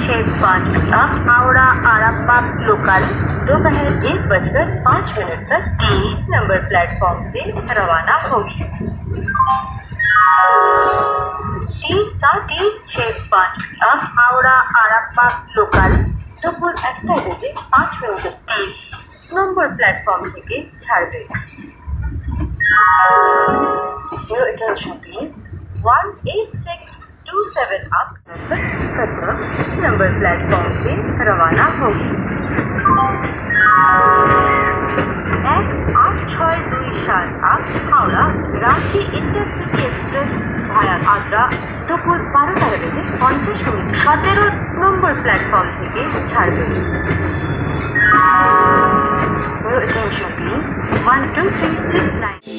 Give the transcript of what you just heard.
6:05 Howrah Arambagh local दोपहर 1:05 पर 23 number platform से रवाना होगी। 3:05 हावड़ा आरामबाग लोकल দুপুর 1:05 নম্বর প্ল্যাটফর্ম থেকে ছাড়বে। Your attention please. 18627 up 17 number platform से रवाना होगी। 1862 आप हावड़ा रांची इंटरसिटी एक्सप्रेस ভায়া আদ্রা দুপুর 12:50 17 নম্বর প্ল্যাটফর্ম থেকে ছাড়বে। Your attention please. 12369